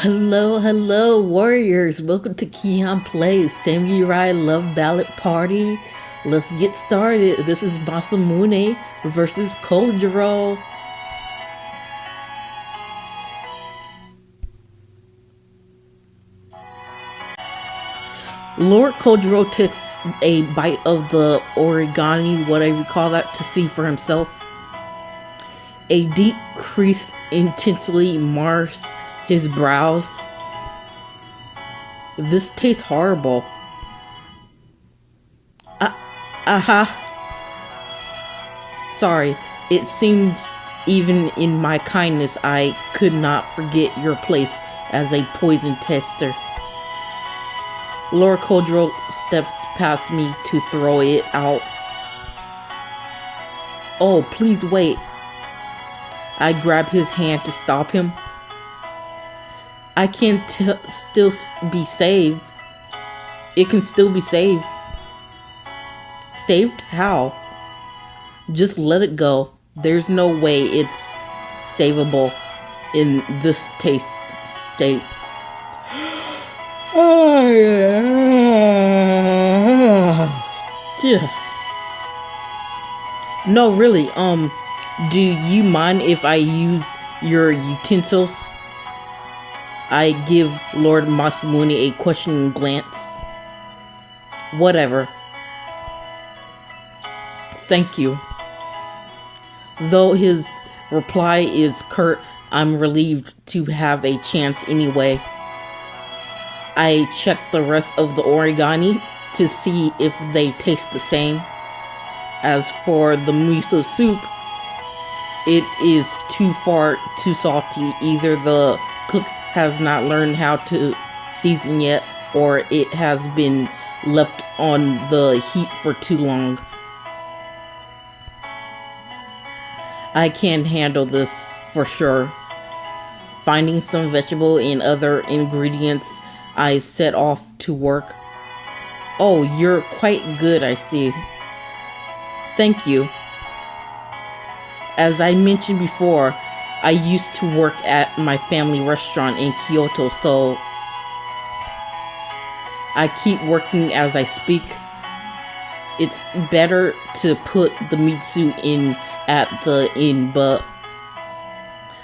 Hello, hello, warriors. Welcome to Keon Plays Samurai Love Ballad Party. Let's get started. This is Masamune versus Kojiro. Lord Kojiro takes a bite of the origami, whatever you call that, to see for himself. A deep crease intensely mars his brows. This tastes horrible. Sorry, it seems even in my kindness I could not forget your place as a poison tester. Lord Kojiro steps past me to throw it out. Oh, please wait. I grab his hand to stop him. I can still be saved. It can still be saved. Saved? How? Just let it go. There's no way it's savable in this taste state. No, really, do you mind if I use your utensils? I give Lord Masamune a questioning glance. Whatever. Thank you. Though his reply is curt, I'm relieved to have a chance anyway. I check the rest of the origami to see if they taste the same. As for the miso soup, it is too salty. Either the cook has not learned how to season yet, or it has been left on the heat for too long. I can't handle this for sure. Finding some vegetable and other ingredients, I set off to work. Oh, you're quite good, I see. Thank you. As I mentioned before, I used to work at my family restaurant in Kyoto, so I keep working as I speak. It's better to put the mitsu in at the inn, but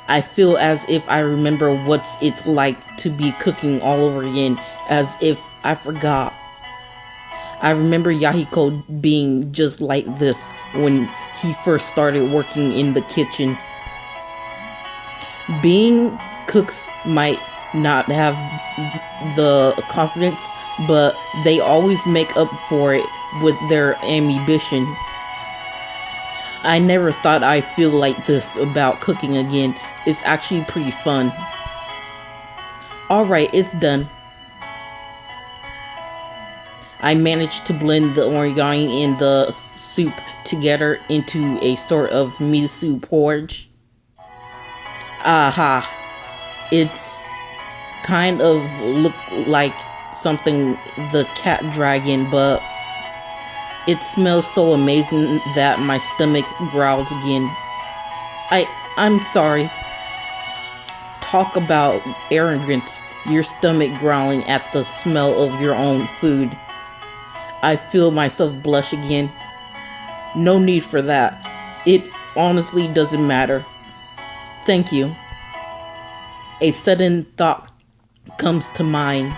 I feel as if I remember what it's like to be cooking all over again, as if I forgot. I remember Yahiko being just like this when he first started working in the kitchen. Being cooks might not have the confidence, but they always make up for it with their ambition. I never thought I'd feel like this about cooking again. It's actually pretty fun. Alright, it's done. I managed to blend the origami and the soup together into a sort of miso porridge. Aha. It's kind of looked like something the cat dragon, but it smells so amazing that my stomach growls again. I'm sorry. Talk about arrogance. Your stomach growling at the smell of your own food. I feel myself blush again. No need for that. It honestly doesn't matter. Thank you. A sudden thought comes to mind.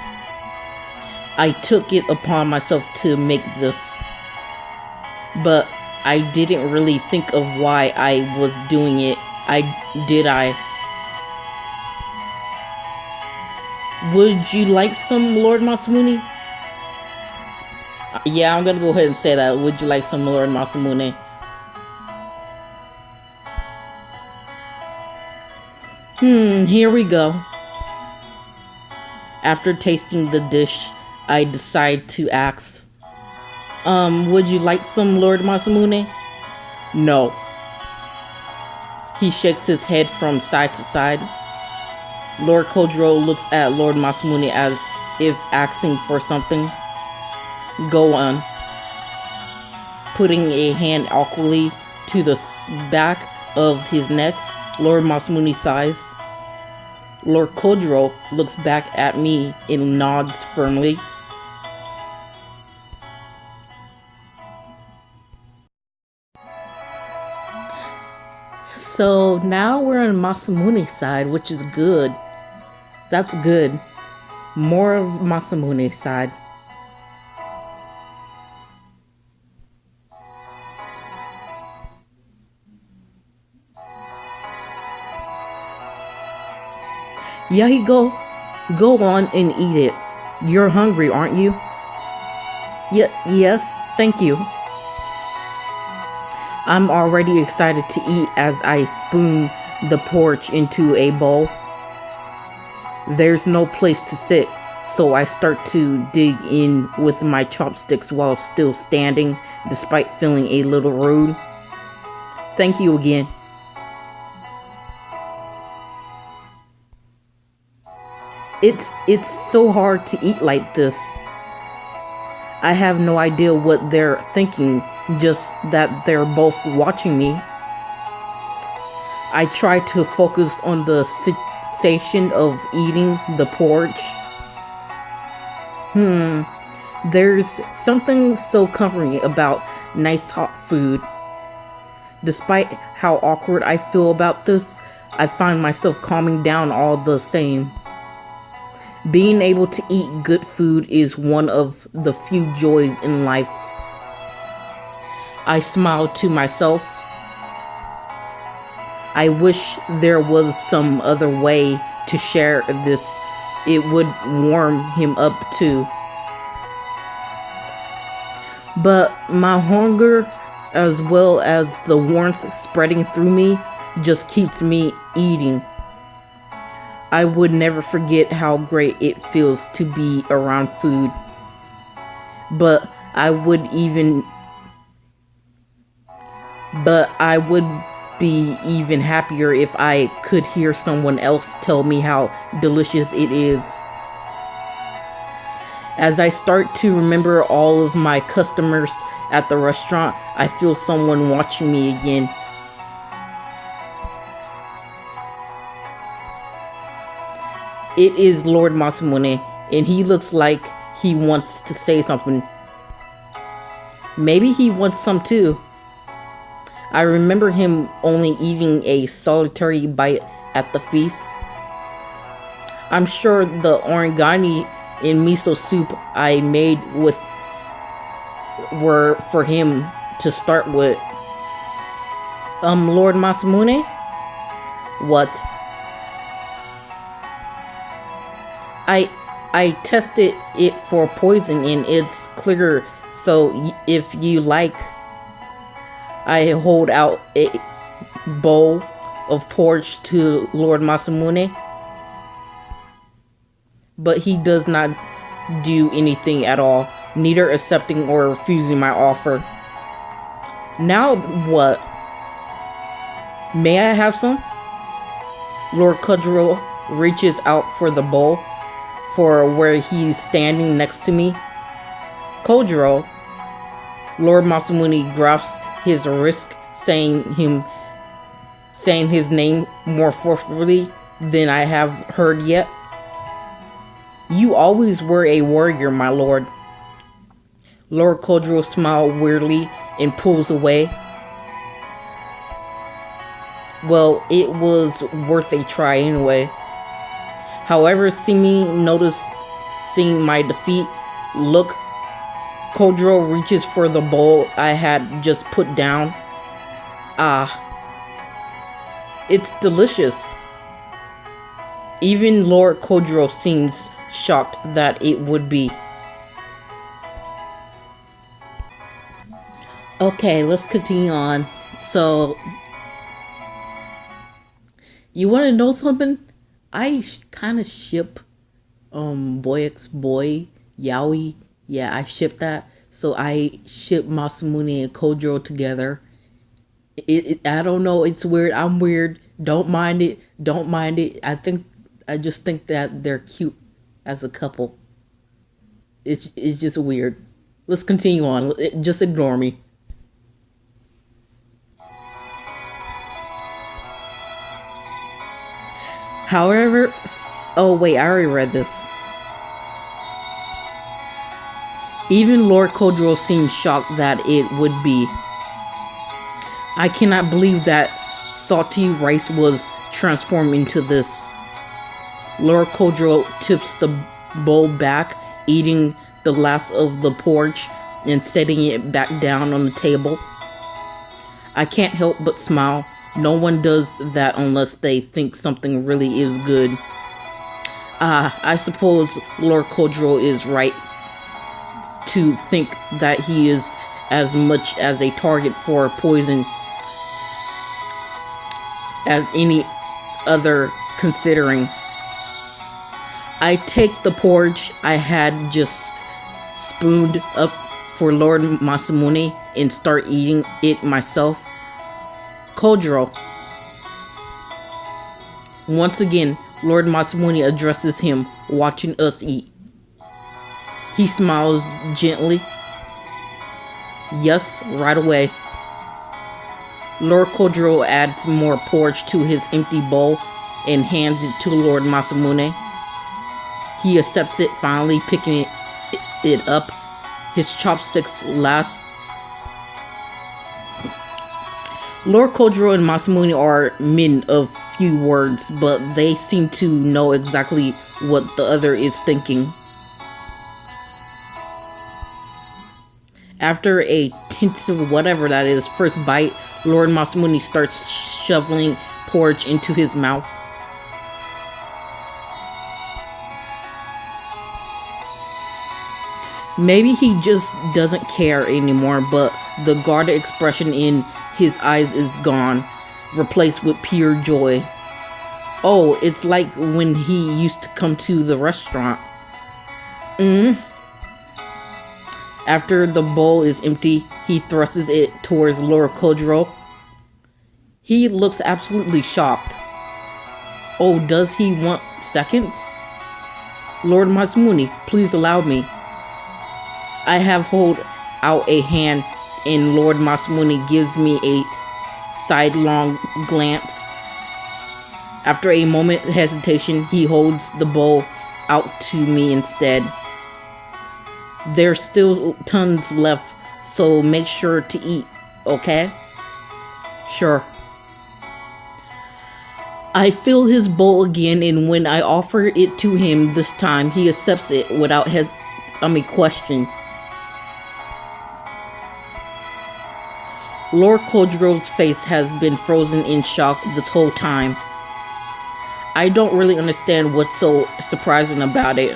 I took it upon myself to make this, but I didn't really think of why I was doing it. Did I? Would you like some, Lord Masamune? Yeah, I'm gonna go ahead and say that. Would you like some, Lord Masamune? Here we go. After tasting the dish, I decide to ask, would you like some, Lord Masamune? No. He shakes his head from side to side. Lord Kojiro looks at Lord Masamune as if asking for something. Go on. Putting a hand awkwardly to the back of his neck, Lord Masamune sighs. Lord Kojiro looks back at me and nods firmly. So now we're on Masamune's side, which is good. That's good. More of Masamune's side. Yahiko, go on and eat it. You're hungry, aren't you? Yes, thank you. I'm already excited to eat as I spoon the porridge into a bowl. There's no place to sit, so I start to dig in with my chopsticks while still standing, despite feeling a little rude. Thank you again. It's so hard to eat like this. I have no idea what they're thinking, just that they're both watching me. I try to focus on the sensation of eating the porridge. There's something so comforting about nice hot food. Despite how awkward I feel about this, I find myself calming down all the same. Being able to eat good food is one of the few joys in life. I smile to myself. I wish there was some other way to share this. It would warm him up too. But my hunger, as well as the warmth spreading through me, just keeps me eating. I would never forget how great it feels to be around food. But I would be even happier if I could hear someone else tell me how delicious it is. As I start to remember all of my customers at the restaurant, I feel someone watching me again. It is Lord Masamune, and he looks like he wants to say something. Maybe he wants some too. I remember him only eating a solitary bite at the feast. I'm sure the origami and miso soup I made were for him to start with. Lord Masamune? What? I tested it for poison and it's clear, so if you like, I hold out a bowl of porridge to Lord Masamune, but he does not do anything at all, neither accepting or refusing my offer. Now what? May I have some? Lord Kojiro reaches out for the bowl, for where he's standing next to me. Kojiro, Lord Masamune grasps his wrist, saying his name more forcefully than I have heard yet. You always were a warrior, my lord. Lord Kojiro smiles weirdly and pulls away. Well, it was worth a try anyway. However, seeing my defeat, look, Kojiro reaches for the bowl I had just put down. Ah, it's delicious. Even Lord Kojiro seems shocked that it would be. Okay, let's continue on. So, you want to know something? I kind of ship Boy X Boy Yaoi. Yeah, I ship that. So I ship Masamune and Kojiro together. I don't know, it's weird. I'm weird. Don't mind it. I just think that they're cute as a couple. It's just weird. Let's continue on. Just ignore me. However, oh wait, I already read this. Even Lord Kojiro seemed shocked that it would be. I cannot believe that salty rice was transformed into this. Lord Kojiro tips the bowl back, eating the last of the porridge and setting it back down on the table. I can't help but smile. No one does that unless they think something really is good. I suppose Lord Kojiro is right to think that he is as much as a target for poison as any other, considering. I take the porridge I had just spooned up for Lord Masamune and start eating it myself. Kojiro. Once again, Lord Masamune addresses him, watching us eat. He smiles gently. Yes, right away. Lord Kojiro adds more porridge to his empty bowl and hands it to Lord Masamune. He accepts it, finally picking it up. His chopsticks last. Lord Kojiro and Masamune are men of few words, but they seem to know exactly what the other is thinking. After a intensive whatever that is first bite, Lord Masamune starts shoveling porridge into his mouth. Maybe he just doesn't care anymore, but the guarded expression in his eyes is gone, replaced with pure joy. Oh, it's like when he used to come to the restaurant. After the bowl is empty, he thrusts it towards Lord Kojiro. He looks absolutely shocked. Oh, does he want seconds? Lord Masamune, please allow me. I have hold out a hand and Lord Masamune gives me a sidelong glance. After a moment of hesitation, he holds the bowl out to me instead. There's still tons left, so make sure to eat, okay? Sure. I fill his bowl again, and when I offer it to him this time, he accepts it without question. Lord Kojiro's face has been frozen in shock this whole time. I don't really understand what's so surprising about it.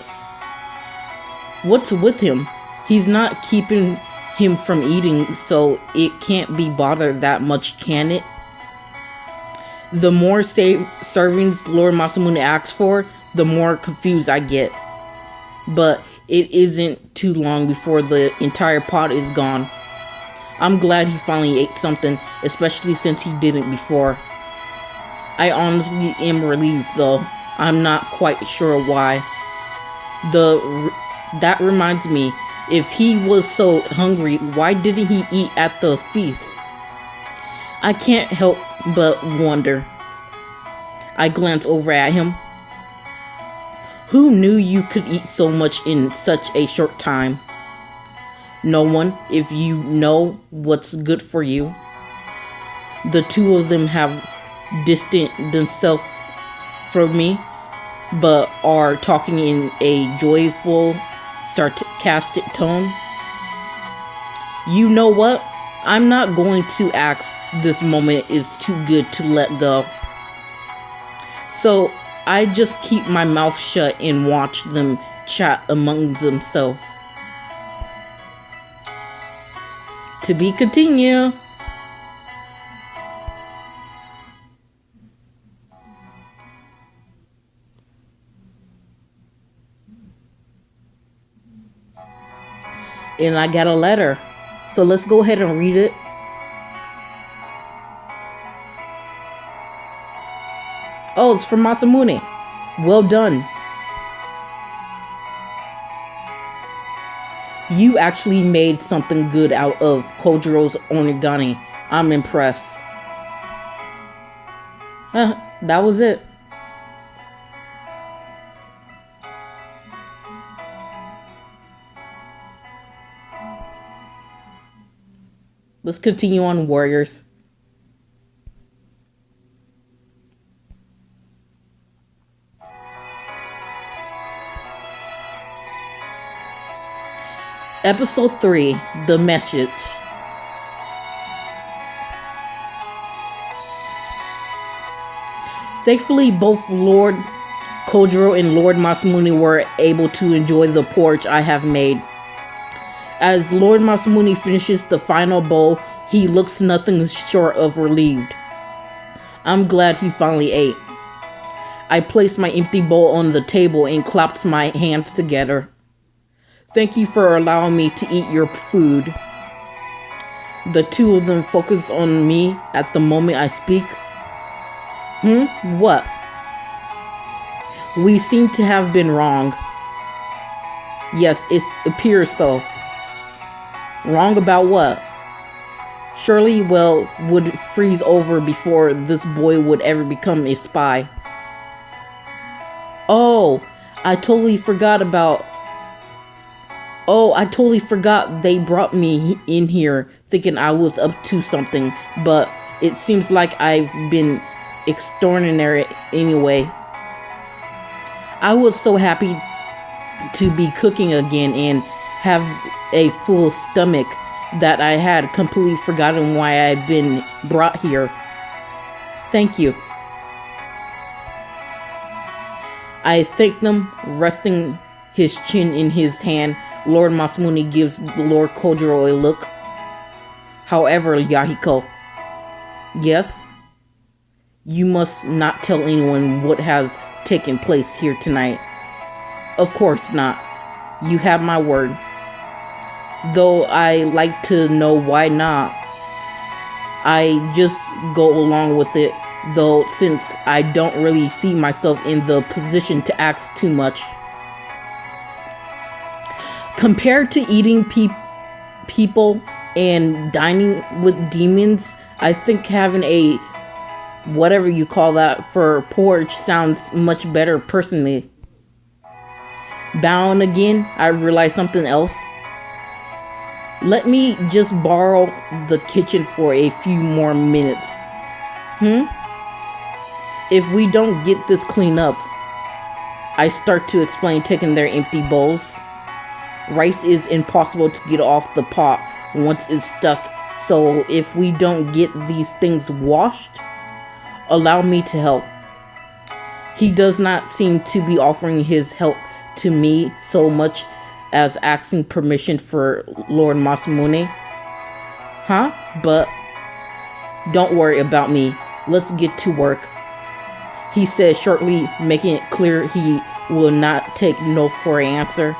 What's with him? He's not keeping him from eating, so it can't be bothered that much, can it? The more servings Lord Masamune asks for, the more confused I get. But it isn't too long before the entire pot is gone. I'm glad he finally ate something, especially since he didn't before. I honestly am relieved, though. I'm not quite sure why. That reminds me, if he was so hungry, why didn't he eat at the feast? I can't help but wonder. I glance over at him. Who knew you could eat so much in such a short time? No one, if you know what's good for you. The two of them have distanced themselves from me, but are talking in a joyful, sarcastic tone. You know what? I'm not going to ask. This moment is too good to let go. So I just keep my mouth shut and watch them chat among themselves. To be continued. And I got a letter. So let's go ahead and read it. Oh, it's from Masamune. Well done. You actually made something good out of Kojiro's onigiri. I'm impressed. That was it. Let's continue on, warriors. Episode 3, The Message. Thankfully, both Lord Kojiro and Lord Masamune were able to enjoy the porridge I have made. As Lord Masamune finishes the final bowl, he looks nothing short of relieved. I'm glad he finally ate. I placed my empty bowl on the table and clapped my hands together. Thank you for allowing me to eat your food. The two of them focus on me at the moment I speak. What? We seem to have been wrong. Yes, it appears so. Wrong about what? Surely, would freeze over before this boy would ever become a spy. Oh, I totally forgot they brought me in here thinking I was up to something, but it seems like I've been extraordinary anyway. I was so happy to be cooking again and have a full stomach that I had completely forgotten why I'd been brought here. Thank you. I thank them, resting his chin in his hand. Lord Masamune gives Lord Kojiro a look. However, Yahiko. Yes? You must not tell anyone what has taken place here tonight. Of course not. You have my word. Though I like to know why not. I just go along with it, though, since I don't really see myself in the position to ask too much. Compared to eating people and dining with demons, I think having a whatever you call that for porridge sounds much better personally. Bowing again, I realized something else. Let me just borrow the kitchen for a few more minutes. If we don't get this cleaned up, I start to explain, taking their empty bowls. Rice is impossible to get off the pot once it's stuck, so if we don't get these things washed, allow me to help. He does not seem to be offering his help to me so much as asking permission for Lord Masamune. But don't worry about me. Let's get to work, he said shortly, making it clear he will not take no for an answer.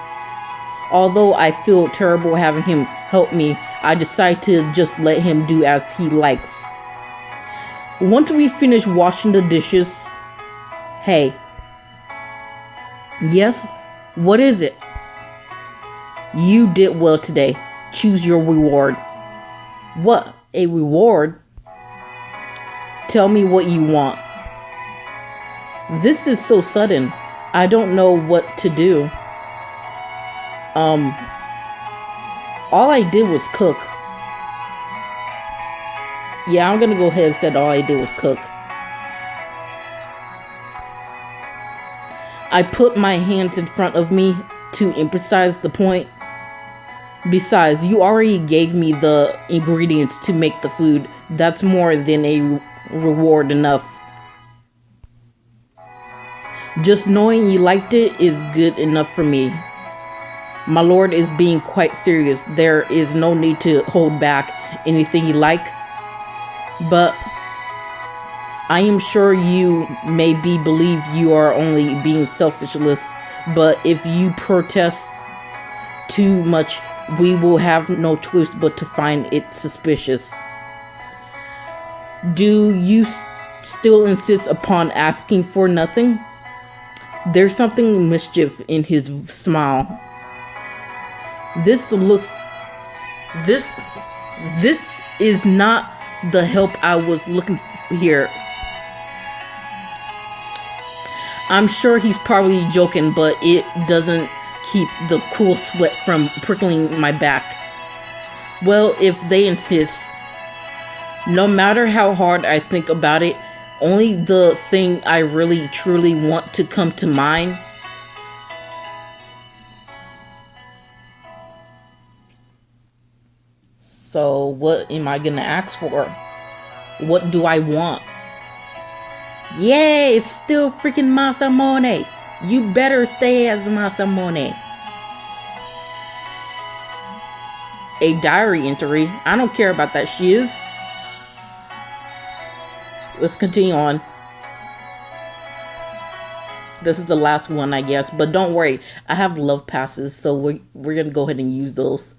Although I feel terrible having him help me, I decide to just let him do as he likes. Once we finish washing the dishes... Hey. Yes? What is it? You did well today. Choose your reward. What? A reward? Tell me what you want. This is so sudden. I don't know what to do. All I did was cook. Yeah, I'm gonna go ahead and say all I did was cook. I put my hands in front of me to emphasize the point. Besides, you already gave me the ingredients to make the food. That's more than a reward enough. Just knowing you liked it is good enough for me. My lord is being quite serious. There is no need to hold back anything you like. But I am sure you may believe you are only being selfishless. But if you protest too much, we will have no choice but to find it suspicious. Do you still insist upon asking for nothing? There's something mischief in his smile. This is not the help I was looking for here. I'm sure he's probably joking, but it doesn't keep the cool sweat from prickling my back. Well, if they insist, No matter how hard I think about it, only the thing I really truly want to come to mind. So, what am I gonna ask for? What do I want? Yay, it's still freaking Masamune. You better stay as Masamune. A diary entry. I don't care about that shiz. Let's continue on. This is the last one, I guess. But don't worry, I have love passes, so we're gonna go ahead and use those.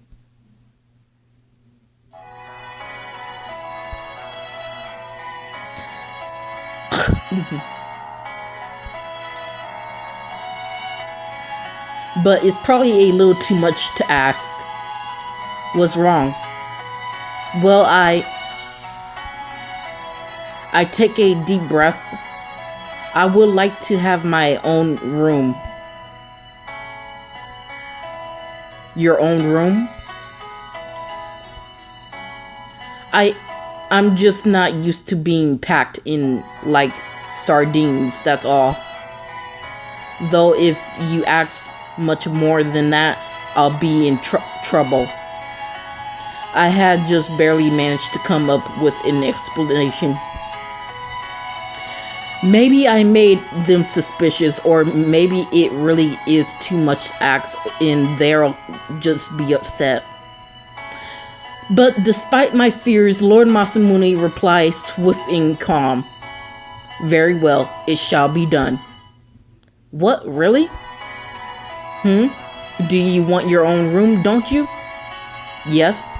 But it's probably a little too much to ask. What's wrong? Well, I take a deep breath. I would like to have my own room. Your own room? I'm just not used to being packed in like sardines, that's all. Though if you ask much more than that, I'll be in trouble. I had just barely managed to come up with an explanation. Maybe I made them suspicious, or maybe it really is too much to ask and they'll just be upset. But despite my fears, Lord Masamune replies swift and calm. Very well, it shall be done. What, really? Do you want your own room, don't you? Yes.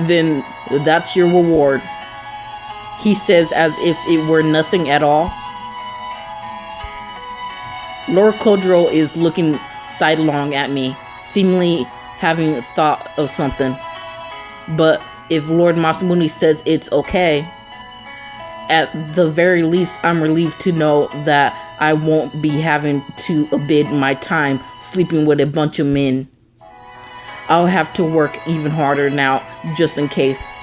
Then that's your reward, he says as if it were nothing at all. Lord Kodro is looking sidelong at me, seemingly having thought of something. But if Lord Masamune says it's okay, at the very least I'm relieved to know that I won't be having to abide my time sleeping with a bunch of men. I'll have to work even harder now, just in case.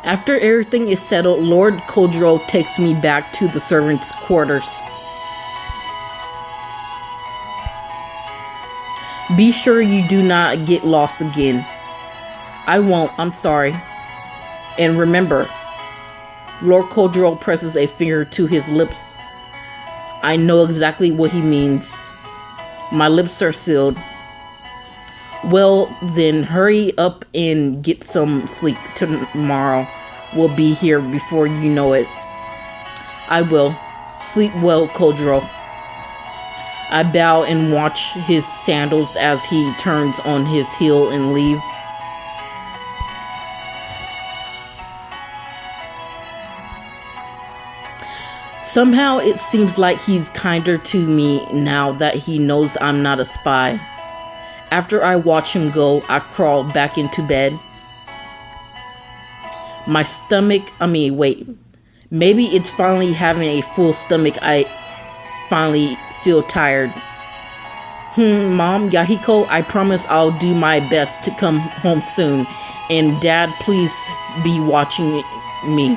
After everything is settled, Lord Kodro takes me back to the servants' quarters. Be sure you do not get lost again. I won't, I'm sorry. And remember, Lord Kodro presses a finger to his lips. I know exactly what he means. My lips are sealed. Well, then hurry up and get some sleep. Tomorrow we'll be here before you know it. I will. Sleep well, Kodro. I bow and watch his sandals as he turns on his heel and leaves. Somehow it seems like he's kinder to me now that he knows I'm not a spy. After I watch him go, I crawl back into bed. My stomach, maybe it's finally having a full stomach. I finally feel tired. Mom, Yahiko, I promise I'll do my best to come home soon. And Dad, please be watching me.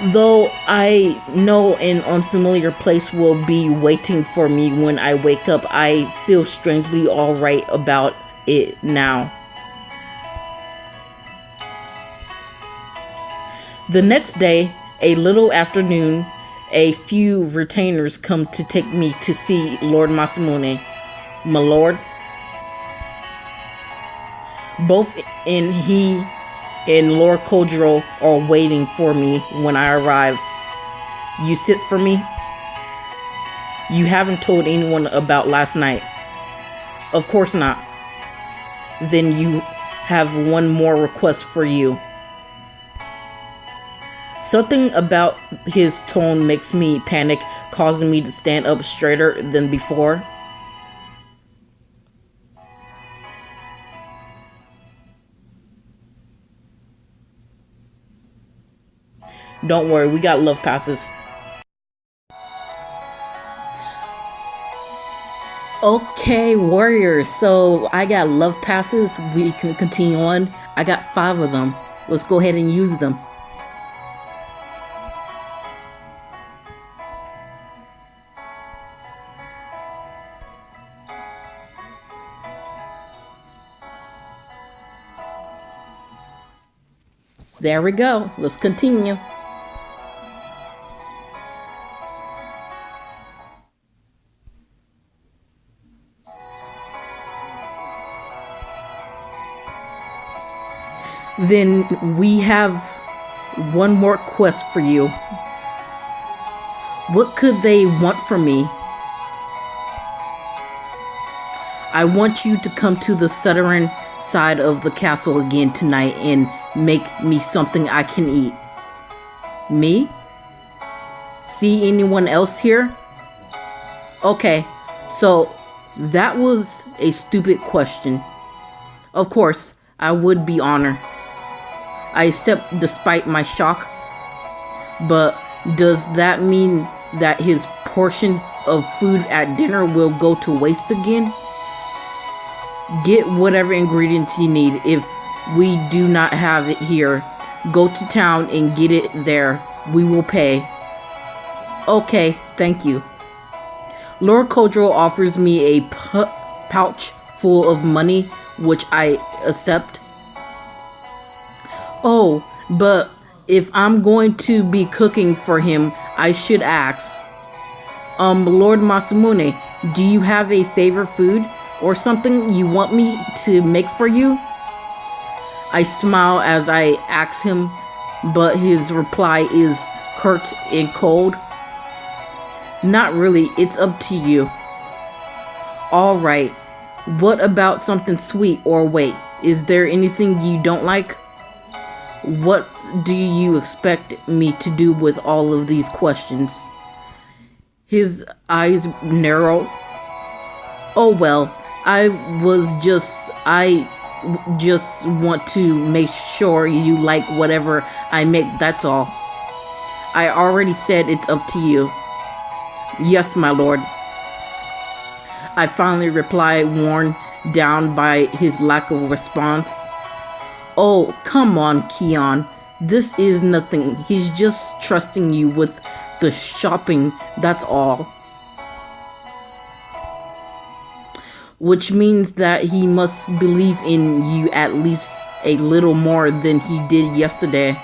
Though I know an unfamiliar place will be waiting for me when I wake up, I feel strangely alright about it now. The next day, a little afternoon, a few retainers come to take me to see Lord Masamune. My lord. Both he and Lord Kodro are waiting for me when I arrive. You sit for me? You haven't told anyone about last night? Of course not. Then you have one more request for you. Something about his tone makes me panic, causing me to stand up straighter than before. Don't worry, we got love passes. Okay, warriors. So I got love passes. We can continue on. I got 5 of them. Let's go ahead and use them. There we go. Let's continue. Then we have one more quest for you. What could they want from me? I want you to come to the southern side of the castle again tonight and make me something I can eat. Me? See anyone else here? Okay, so that was a stupid question. Of course, I would be honored. I accept despite my shock. But does that mean that his portion of food at dinner will go to waste again? Get whatever ingredients you need. If we do not have it here, go to town and get it there. We will pay. Okay, thank you. Lord Kojo offers me a pouch full of money, which I accept. Oh, but if I'm going to be cooking for him, I should ask. Lord Masamune, do you have a favorite food or something you want me to make for you? I smile as I ask him, but his reply is curt and cold. Not really, it's up to you. Alright, what about something sweet? Or wait, is there anything you don't like? What do you expect me to do with all of these questions? His eyes narrow. Oh well, I just want to make sure you like whatever I make, that's all. I already said it's up to you. Yes, my lord. I finally reply, worn down by his lack of response. Oh, come on, Keon. This is nothing. He's just trusting you with the shopping, that's all. Which means that he must believe in you at least a little more than he did yesterday.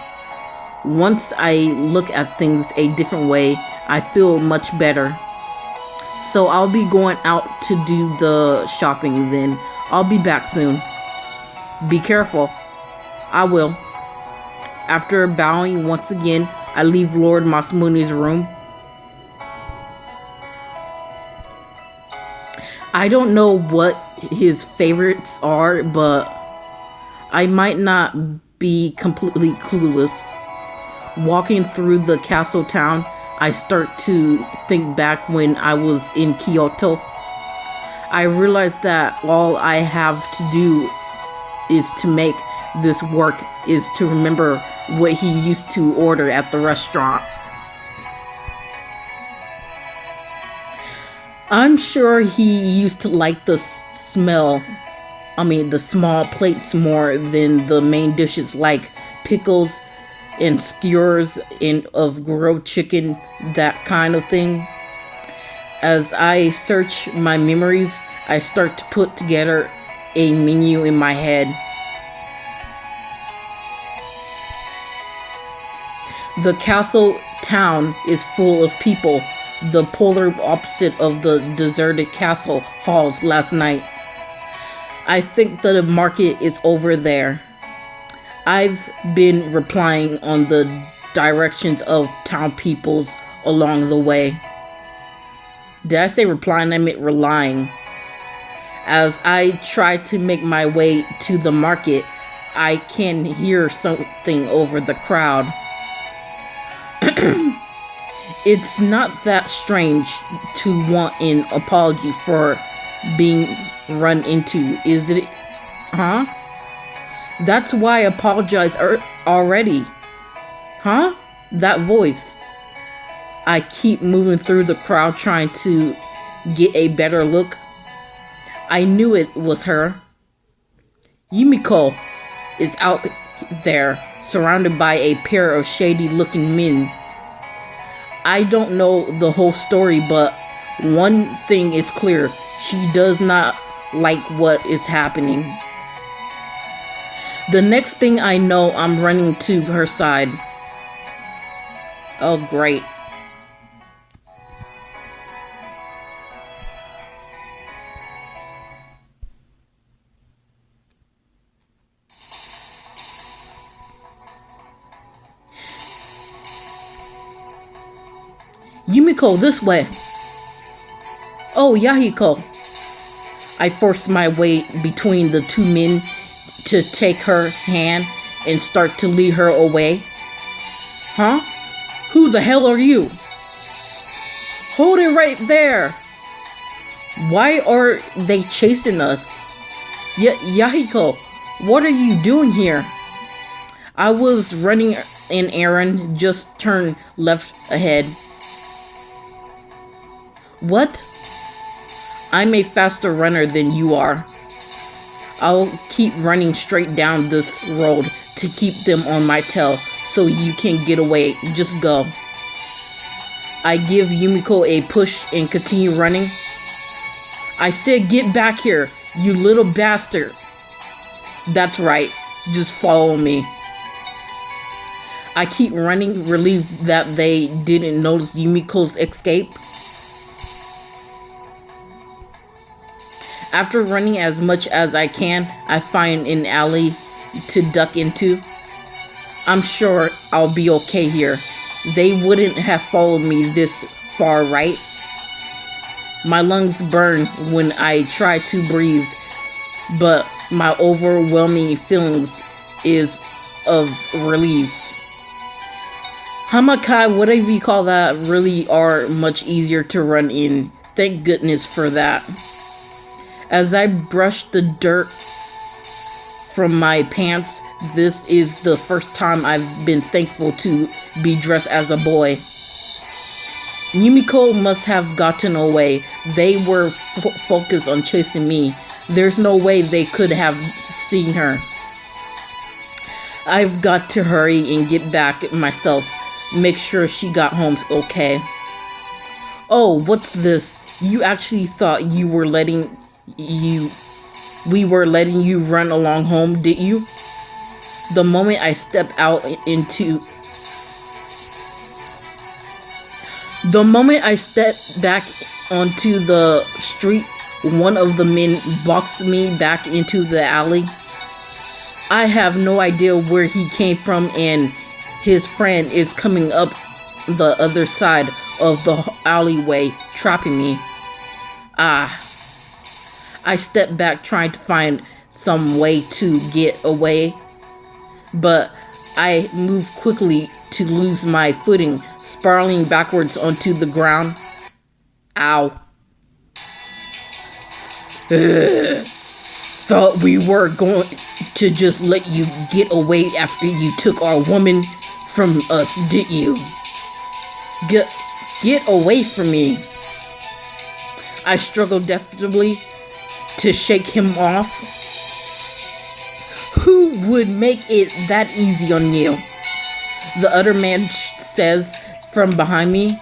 Once I look at things a different way, I feel much better. So I'll be going out to do the shopping then. I'll be back soon. Be careful. I will. After bowing once again, I leave Lord Masamune's room. I don't know what his favorites are, but I might not be completely clueless. Walking through the castle town, I start to think back when I was in Kyoto. I realized that all I have to do is to make this work is to remember what he used to order at the restaurant. I'm sure he used to like the small plates more than the main dishes like pickles and skewers of grilled chicken, that kind of thing. As I search my memories, I start to put together a menu in my head. The castle town is full of people, the polar opposite of the deserted castle halls last night. I think the market is over there. I've been replying on the directions of town peoples along the way. Did I say replying? I meant relying. As I try to make my way to the market, I can hear something over the crowd. It's not that strange to want an apology for being run into, is it? Huh? That's why I apologize already. Huh? That voice. I keep moving through the crowd trying to get a better look. I knew it was her. Yumiko. is out there, surrounded by a pair of shady-looking men. I don't know the whole story, but one thing is clear. She does not like what is happening. The next thing I know, I'm running to her side. Oh, great. Yumiko, this way. Oh, Yahiko. I forced my way between the two men to take her hand and start to lead her away. Huh? Who the hell are you? Hold it right there. Why are they chasing us? Yahiko, what are you doing here? I was running an errand, just turn left ahead. What? I'm a faster runner than you are. I'll keep running straight down this road to keep them on my tail so you can get away. Just go. I give Yumiko a push and continue running. I said get back here, you little bastard. That's right. Just follow me. I keep running, relieved that they didn't notice Yumiko's escape. After running as much as I can, I find an alley to duck into. I'm sure I'll be okay here. They wouldn't have followed me this far, right? My lungs burn when I try to breathe, but my overwhelming feelings is of relief. Hamakai, whatever you call that, really are much easier to run in. Thank goodness for that. As I brush the dirt from my pants, this is the first time I've been thankful to be dressed as a boy. Yumiko must have gotten away. They were focused on chasing me. There's no way they could have seen her. I've got to hurry and get back myself. Make sure she got home okay. Oh, what's this? You actually thought we were letting you run along home, did you? The moment I stepped back onto the street, one of the men boxed me back into the alley. I have no idea where he came from, and his friend is coming up the other side of the alleyway, trapping me. I stepped back trying to find some way to get away, but I moved quickly to lose my footing, spiraling backwards onto the ground. Ow. Thought we were going to just let you get away after you took our woman from us, did you? Get away from me. I struggled desperately to shake him off. Who would make it that easy on you? The other man says from behind me.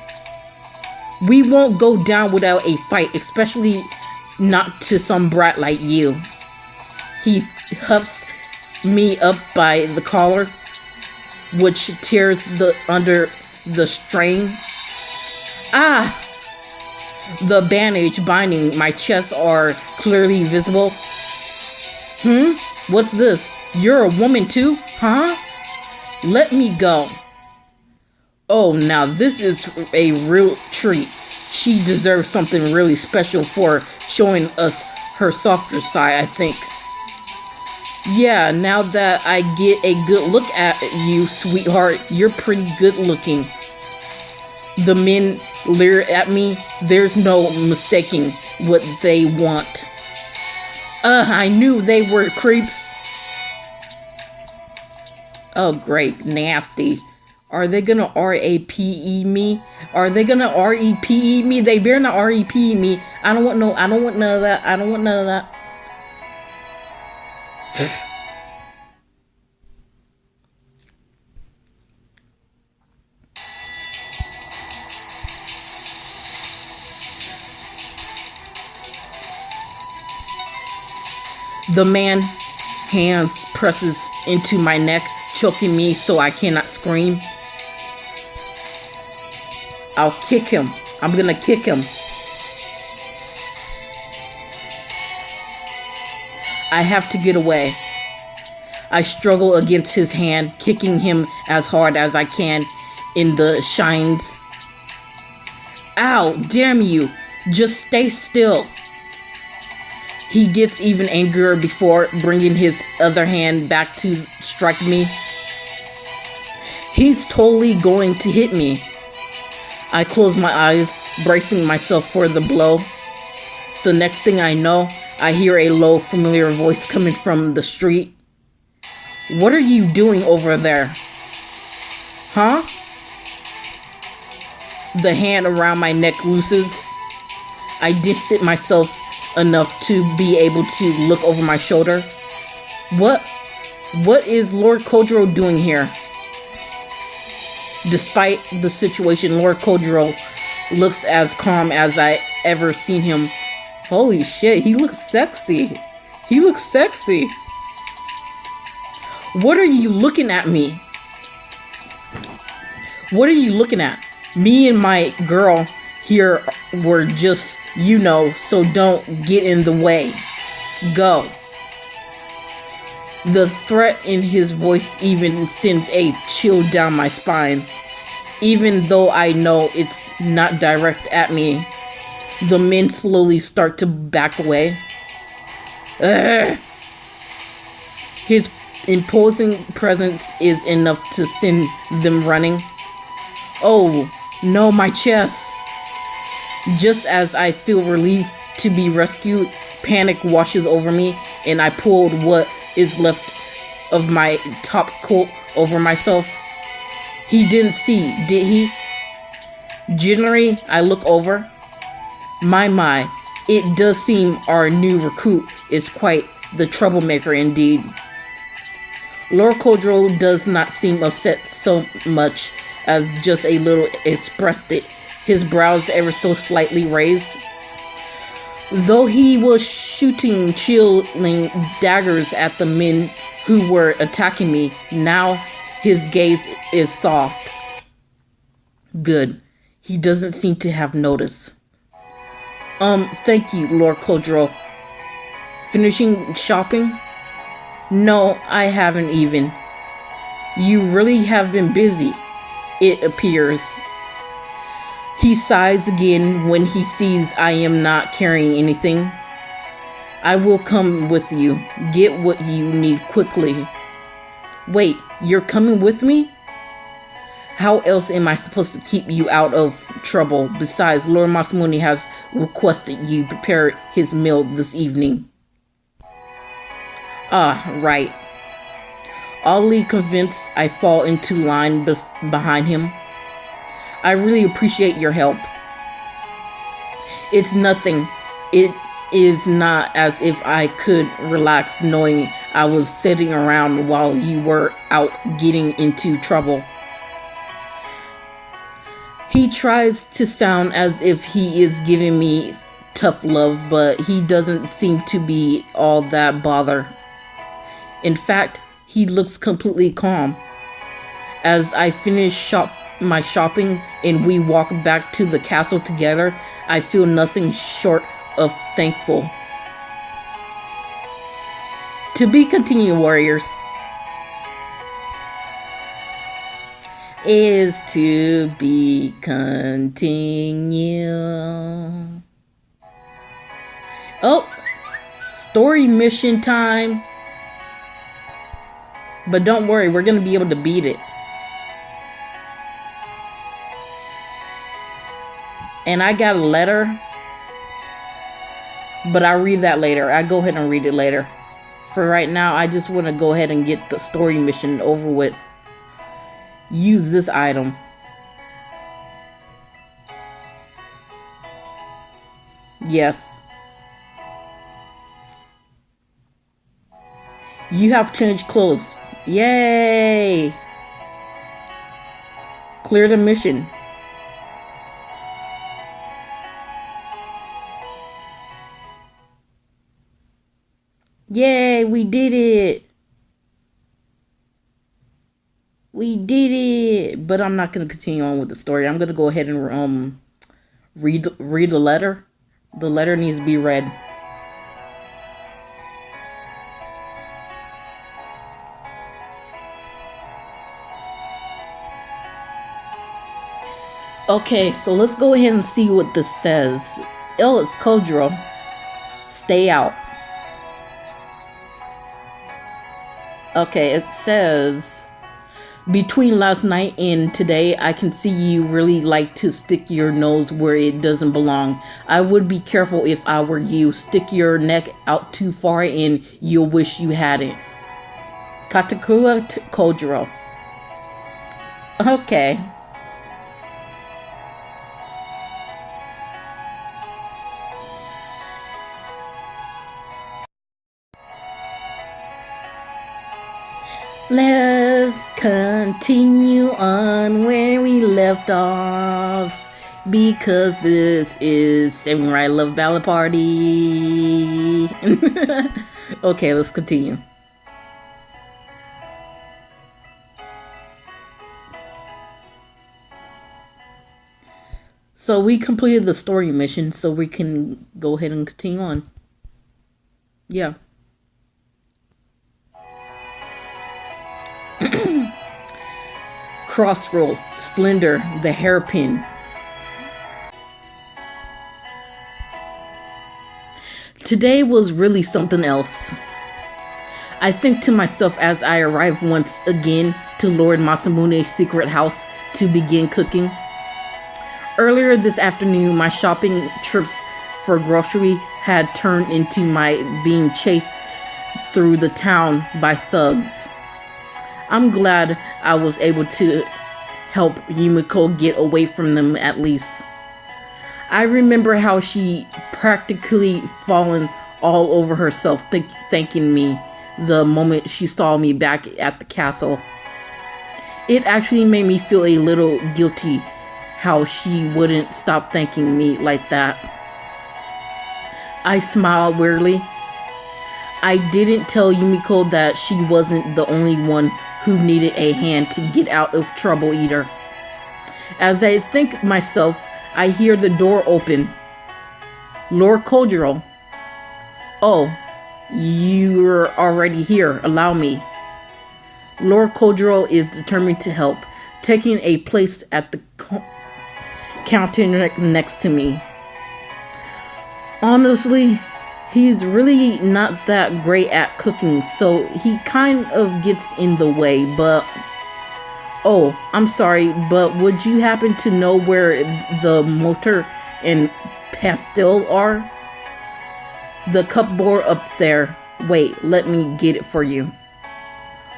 We won't go down without a fight, especially not to some brat like you. He huffs me up by the collar, which tears under the strain. The bandage binding my chest are clearly visible. What's this? You're a woman too, huh? Let me go. Oh, now this is a real treat. She deserves something really special for showing us her softer side, I think. Yeah, now that I get a good look at you, sweetheart, you're pretty good looking. The men leer at me. There's no mistaking what they want. I knew they were creeps. Oh, great. Nasty. Are they gonna R-A-P-E me? Are they gonna R-E-P-E me? They better not R-E-P-E me. I don't want none of that. I don't want none of that. The man hands presses into my neck, choking me so I cannot scream. I'll kick him. I'm gonna kick him. I have to get away. I struggle against his hand, kicking him as hard as I can in the shines. Ow, damn you. Just stay still. He gets even angrier before bringing his other hand back to strike me. He's totally going to hit me. I close my eyes, bracing myself for the blow. The next thing I know, I hear a low, familiar voice coming from the street. What are you doing over there? Huh? The hand around my neck loosens. I distance myself enough to be able to look over my shoulder. What is Lord Kodro doing here? Despite the situation, Lord Kodro looks as calm as I ever seen him. Holy shit, he looks sexy. He looks sexy. What are you looking at me? What are you looking at? Me and my girl here were just, so don't get in the way. Go. The threat in his voice even sends a chill down my spine. Even though I know it's not direct at me, the men slowly start to back away. Ugh. His imposing presence is enough to send them running. Oh, no, my chest. Just as I feel relief to be rescued, panic washes over me, and I pulled what is left of my top coat over myself. He didn't see, did he? Generally, I look over. My, it does seem our new recruit is quite the troublemaker indeed. Lord Kodro does not seem upset so much as just a little expressed it, his brows ever so slightly raised. Though he was shooting chilling daggers at the men who were attacking me, now his gaze is soft. Good. He doesn't seem to have noticed. Thank you, Lord Kodro. Finishing shopping? No, I haven't even. You really have been busy, it appears. He sighs again when he sees I am not carrying anything. I will come with you. Get what you need quickly. Wait, you're coming with me? How else am I supposed to keep you out of trouble? Besides, Lord Masamune has requested you prepare his meal this evening. Ah, right. Oddly convinced, I fall into line behind him. I really appreciate your help. It's nothing. It is not as if I could relax knowing I was sitting around while you were out getting into trouble. He tries to sound as if he is giving me tough love, but he doesn't seem to be all that bothered. In fact, he looks completely calm. As I finish my shopping and we walk back to the castle together, I feel nothing short of thankful. To be continued, warriors. Is to be continued. Oh, story mission time. But don't worry, we're going to be able to beat it. And I got a letter. But I'll read that later. I'll go ahead and read it later. For right now, I just want to go ahead and get the story mission over with. Use this item. Yes. You have changed clothes. Yay! Clear the mission. Yay, we did it. We did it. But I'm not going to continue on with the story. I'm going to go ahead and read the letter. The letter needs to be read. Okay, so let's go ahead and see what this says. Oh, it's Kojiro. Stay out. Okay, it says, between last night and today, I can see you really like to stick your nose where it doesn't belong. I would be careful if I were you. Stick your neck out too far and you'll wish you hadn't. Katakura Kojiro. Okay. Let's continue on where we left off, because this is Samurai Love Ballet Party. Okay, let's continue. So we completed the story mission, so we can go ahead and continue on. Yeah. Crossroll, Splendor, the hairpin. Today was really something else. I think to myself as I arrive once again to Lord Masamune's secret house to begin cooking. Earlier this afternoon, my shopping trips for grocery had turned into my being chased through the town by thugs. I'm glad I was able to help Yumiko get away from them at least. I remember how she practically fallen all over herself thanking me the moment she saw me back at the castle. It actually made me feel a little guilty how she wouldn't stop thanking me like that. I smiled weirdly. I didn't tell Yumiko that she wasn't the only one who needed a hand to get out of trouble either. As I think myself, I hear the door open. Lord Kojiro. Oh, you're already here. Allow me. Lord Kojiro is determined to help, taking a place at the counter next to me. Honestly, he's really not that great at cooking, so he kind of gets in the way, but... Oh, I'm sorry, but would you happen to know where the mortar and pestle are? The cupboard up there. Wait, let me get it for you.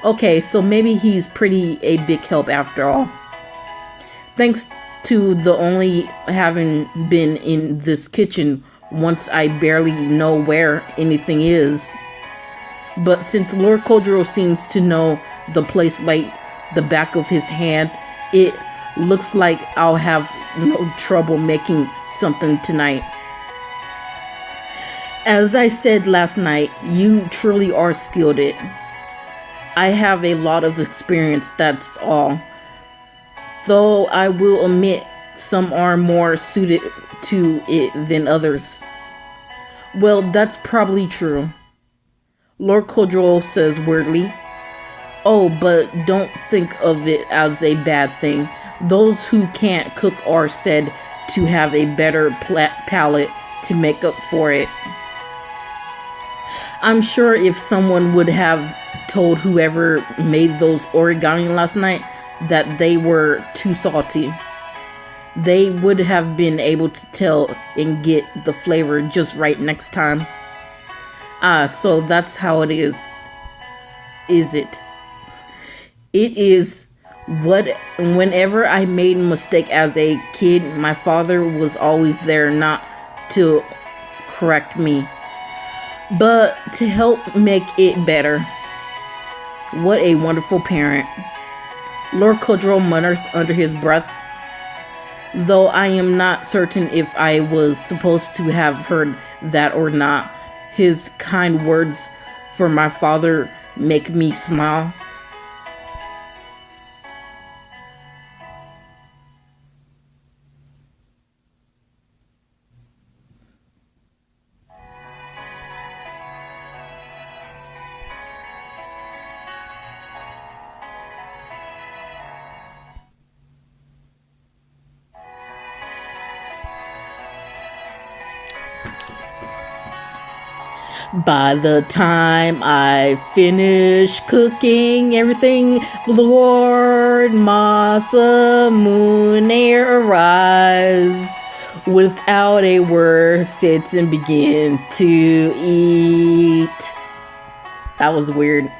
Okay, so maybe he's pretty a big help after all. Thanks to the only having been in this kitchen once, I barely know where anything is. But since Lord Kojiro seems to know the place like the back of his hand, it looks like I'll have no trouble making something tonight. As I said last night, you truly are skilled at it. I have a lot of experience, that's all. Though I will admit some are more suited to it than others. Well, that's probably true. Lord Kojiro says weirdly. Oh, but don't think of it as a bad thing. Those who can't cook are said to have a better palate to make up for it. I'm sure if someone would have told whoever made those origami last night that they were too salty, they would have been able to tell and get the flavor just right next time. So that's how it is it? It is whenever I made a mistake as a kid, my father was always there not to correct me, but to help make it better. What a wonderful parent. Lord Kojiro mutters under his breath, though I am not certain if I was supposed to have heard that or not. His kind words for my father make me smile? By the time I finish cooking everything, Lord Masamune arrives. Without a word, sits and begin to eat. That was weird.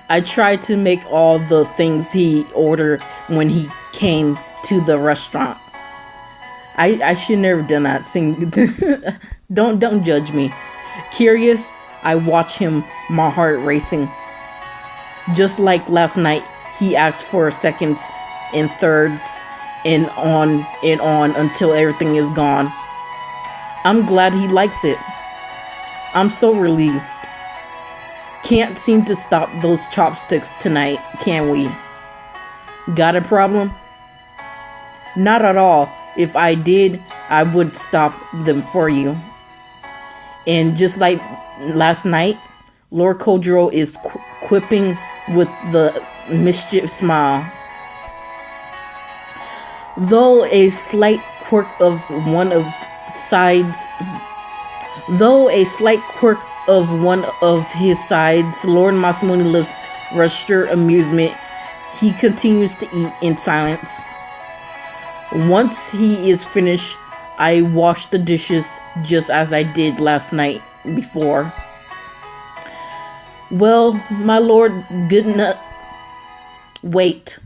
I tried to make all the things he ordered when he came to the restaurant. I should never done that. Don't judge me. Curious, I watch him, my heart racing. Just like last night, he asked for seconds and thirds and on until everything is gone. I'm glad he likes it. I'm so relieved. Can't seem to stop those chopsticks tonight, can we? Got a problem? Not at all. If I did, I would stop them for you. And just like last night, Lord Kojiro is quipping with the mischief smile. Though a slight quirk of one of his sides, Lord Masamune lips register amusement. He continues to eat in silence. Once he is finished, I wash the dishes just as I did last night before. Well, my lord, good enough. Wait.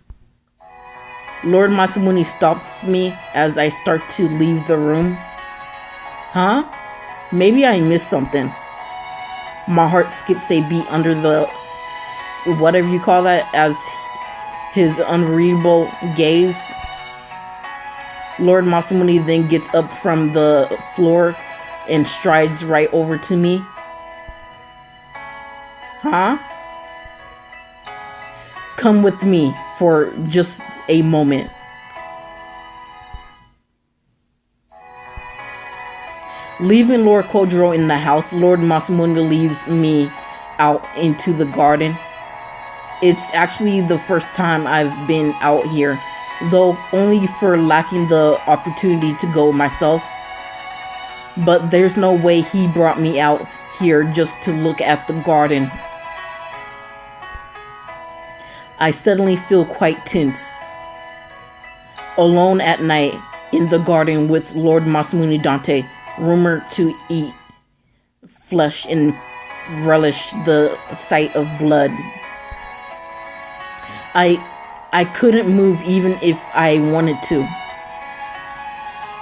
Lord Masamune stops me as I start to leave the room. Huh? Maybe I missed something. My heart skips a beat under the, whatever you call that, as his unreadable gaze. Lord Masamune then gets up from the floor and strides right over to me. Huh? Come with me for just a moment. Leaving Lord Kojiro in the house, Lord Masamune leads me out into the garden. It's actually the first time I've been out here, though only for lacking the opportunity to go myself. But there's no way he brought me out here just to look at the garden. I suddenly feel quite tense. Alone at night in the garden with Lord Masamune Dante, rumored to eat flesh and relish the sight of blood. I couldn't move even if I wanted to.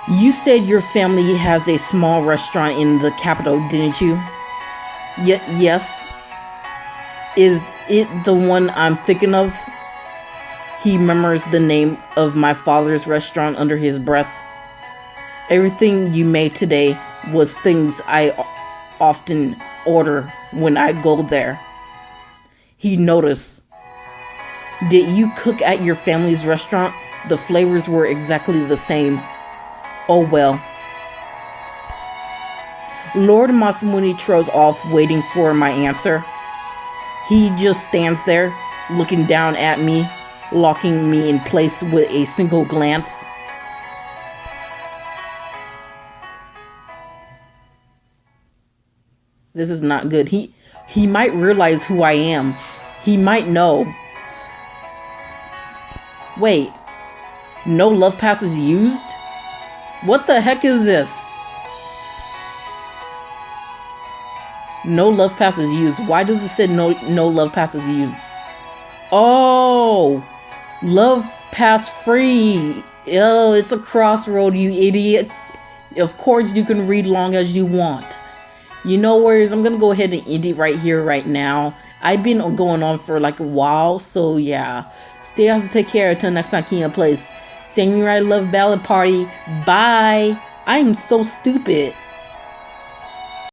You said your family has a small restaurant in the capital, didn't you? Yes. Is it the one I'm thinking of? He murmurs the name of my father's restaurant under his breath. Everything you made today was things I often order when I go there. He noticed. Did you cook at your family's restaurant? The flavors were exactly the same. Oh well. Lord Masamune trails off, waiting for my answer. He just stands there, looking down at me, locking me in place with a single glance. This is not good. He might realize who I am. He might know. Wait, no love passes used? What the heck is this? No love passes used. Why does it say no love passes used? Oh, love pass free. Oh, it's a crossroad, you idiot. Of course you can read long as you want. You know what? I'm gonna go ahead and end it right here, right now. I've been going on for like a while, so yeah. Stay out to take care until next time Kina plays Samurai Love Ballad Party. Bye. I'm so stupid.